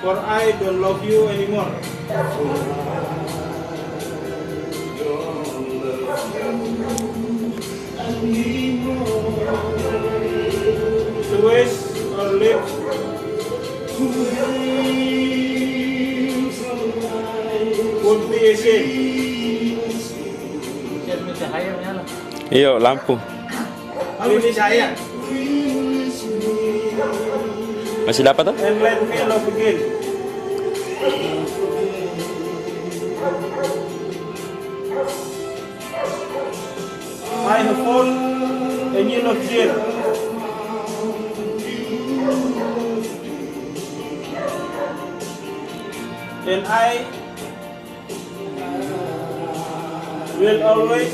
For I don't love you anymore. To waste or live would be a shame. Iyo, lampu. Ini saya. Masih dapat tuh? And let me love again. I have found a new love here. And I will always